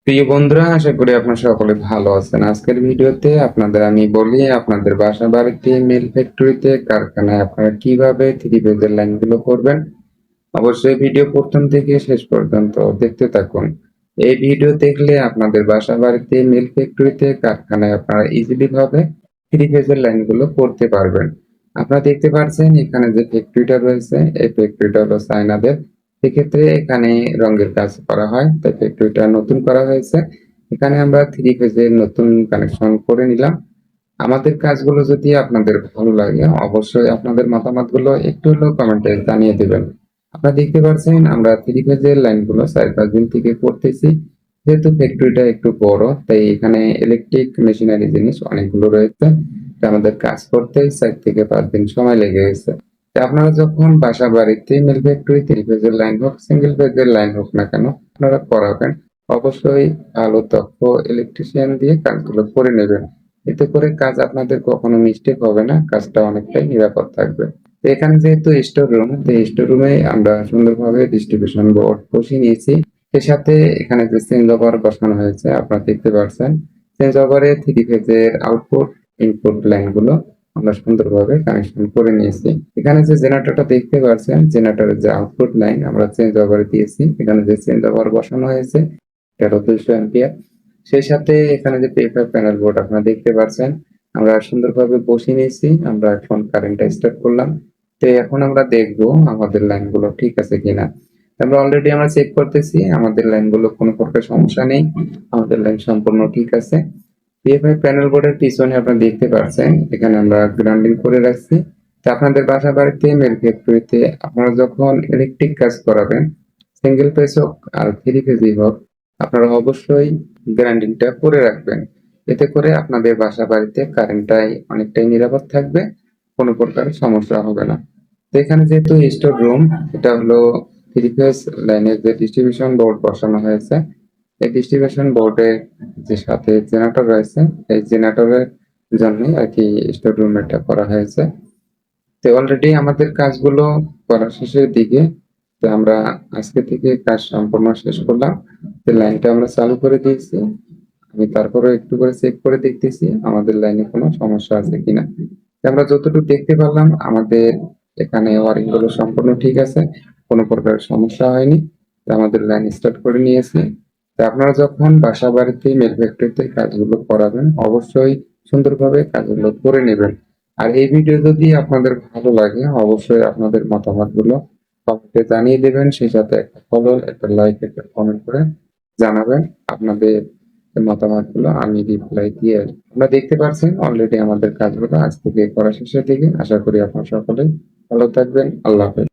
প্রিয় বন্ধুরা, আশা করি আপনারা সকলে ভালো আছেন। আজকের ভিডিওতে আপনাদের আমি বলি আপনাদের বাসা বাড়িতে মিল ফ্যাক্টরিতে কারখানায় আপনারা কিভাবে থ্রি ফেজের লাইনগুলো করবেন। অবশ্যই ভিডিও প্রথম থেকে শেষ পর্যন্ত দেখতে থাকুন। এই ভিডিও দেখলে আপনাদের বাসা বাড়িতে মিল ফ্যাক্টরিতে কারখানায় আপনারা ইজিলি ভাবে থ্রি ফেজের লাইনগুলো করতে পারবেন। আপনারা দেখতে পাচ্ছেন এখানে যে ফ্যাক্টরিটা রয়েছে, এই ফ্যাক্টরিটা হলো চায়নাদের। সেক্ষেত্রে এখানে রঙের কাজ করা হয়, তাই ফ্যাক্টরিটা নতুন করা হয়েছে। এখানে আমরা থ্রি ফেজের নতুন কানেকশন করে নিলাম। আমাদের কাজগুলো যদি আপনাদের ভালো লাগে অবশ্যই আপনাদের মতামতগুলো একটু হলেও কমেন্টে জানিয়ে দেবেন। আপনারা দেখতে পাচ্ছেন আমরা থ্রি ফেজের লাইনগুলো 4-5 দিন থেকে করতেছি। যেহেতু ফ্যাক্টরিটা একটু বড়, তাই এখানে ইলেকট্রিক মেশিনারি জিনিস অনেকগুলো রয়েছে। তাই আমাদের কাজ করতে 4 থেকে 5 দিন সময় লেগে গেছে। তাই আপনারা যখন বাসা বাড়িতে মিল ফ্যাক্টরি থ্রি ফেজের লাইন হোক সিঙ্গেল ফেজের লাইন হোক না কেন আপনারা করাবেন, অবশ্যই ভালো দক্ষ ইলেকট্রিশিয়ান দিয়ে কাজগুলো করে নেবেন। এতে করে কাজ আপনাদের কখনো মিস্টেক হবে না, কাজটা অনেকটাই নিরাপদ থাকবে। তো এখানে যেহেতু স্টোর রুম, তো স্টোর রুমে আমরা সুন্দরভাবে ডিস্ট্রিবিউশন বোর্ড বসিয়ে নিয়েছি। এর সাথে এখানে যে চেঞ্জ ওভার বসানো হয়েছে আপনারা দেখতে পাচ্ছেন। চেঞ্জ ওভারে থ্রি ফেজের আউটপুট ইনপুট লাইনগুলো আমরা সুন্দরভাবে কানেকশন করে নিয়েছি। এখানে যে জেনারেটরটা দেখতে পাচ্ছেন, জেনারেটরের যে আউটপুট লাইন আমরা চেঞ্জ ওভারে দিয়েছি। এখানে যে চেঞ্জ ওভার বসানো হয়েছে এটা 200 অ্যাম্পিয়ার। সেই সাথে এখানে যে পেপার প্যানেল বোর্ড আপনারা দেখতে পাচ্ছেন আমরা সুন্দরভাবে বসিয়ে নিয়েছি। আমরা এখন কারেন্টটা স্টার্ট করলাম। তো এখন আমরা দেখব আমাদের লাইনগুলো ঠিক আছে কিনা। আমরা চেক করতেছি আমাদের লাইনগুলো কোনো প্রকার সমস্যা নেই, আমাদের লাইন সম্পূর্ণ ঠিক আছে। পিএফআই প্যানেল বোর্ডের পিছনে আপনারা দেখতে পাচ্ছেন এখানে আমরা গ্রাউন্ডিং করে রাখছি। তো আপনাদের বাসা বাড়িতে মেল ফ্যাক্টরিতে আপনারা যখন ইলেকট্রিক কাজ করাবেন, সিঙ্গেল ফেজ হোক আর থ্রি ফেজই হোক, আপনারা অবশ্যই গ্রাইন্ডিংটা করে রাখবেন। এতে করে আপনাদের বাসা বাড়িতে কারেন্টটাই অনেকটাই নিরাপদ থাকবে, কোনো প্রকার সমস্যা হবে না। তো এখানে যেহেতু স্টোর রুম, এটা হলো থ্রি ফেজ লাইনের যে ডিস্ট্রিবিউশন বোর্ড বসানো হয়েছে, এই ডিস্ট্রিবিউশন বোর্ডের যে সাথে জেনারেটর রয়েছে, এই জেনারেটরের জন্যই আর কি স্টোর রুম এটা করা হয়েছে। তো অলরেডি আমাদের কাজগুলো করা শেষের দিকে। তো আমরা আজকে থেকে কাজ সম্পূর্ণ শেষ করলাম। তো লাইনটা আমরা চালু করে দিয়েছি। আমি তারপরে একটু করে চেক করে দেখতেছি আমাদের লাইনে কোনো সমস্যা আছে কিনা। তো আমরা যতটুকু দেখতে পারলাম আমাদের এখানে ওয়ারিং গুলো সম্পূর্ণ ঠিক আছে, কোনো প্রকার সমস্যা হয়নি। তো আমাদের লাইন স্টার্ট করে নিয়েছি। তো আপনারা যখন বাসা বাড়িতে মেল ফ্যাক্টরিতে কাজগুলো করাবেন অবশ্যই সুন্দরভাবে কাজগুলো করে নেবেন। আর এই ভিডিও যদি আপনাদের ভালো লাগে অবশ্যই আপনাদের মতামতগুলো কমেন্টে জানিয়ে দেবেন। সেই সাথে একটা ফলো, একটা লাইক, একটা কমেন্ট করে জানাবেন আপনাদের মতামতগুলো, আমি রিপ্লাই দিয়ে আসবো। আমরা দেখতে পাচ্ছেন অলরেডি আমাদের কাজগুলো আজ থেকে করা শেষের দিকে। আশা করি আপনারা সকলে ভালো থাকবেন। আল্লাহ হাফেজ।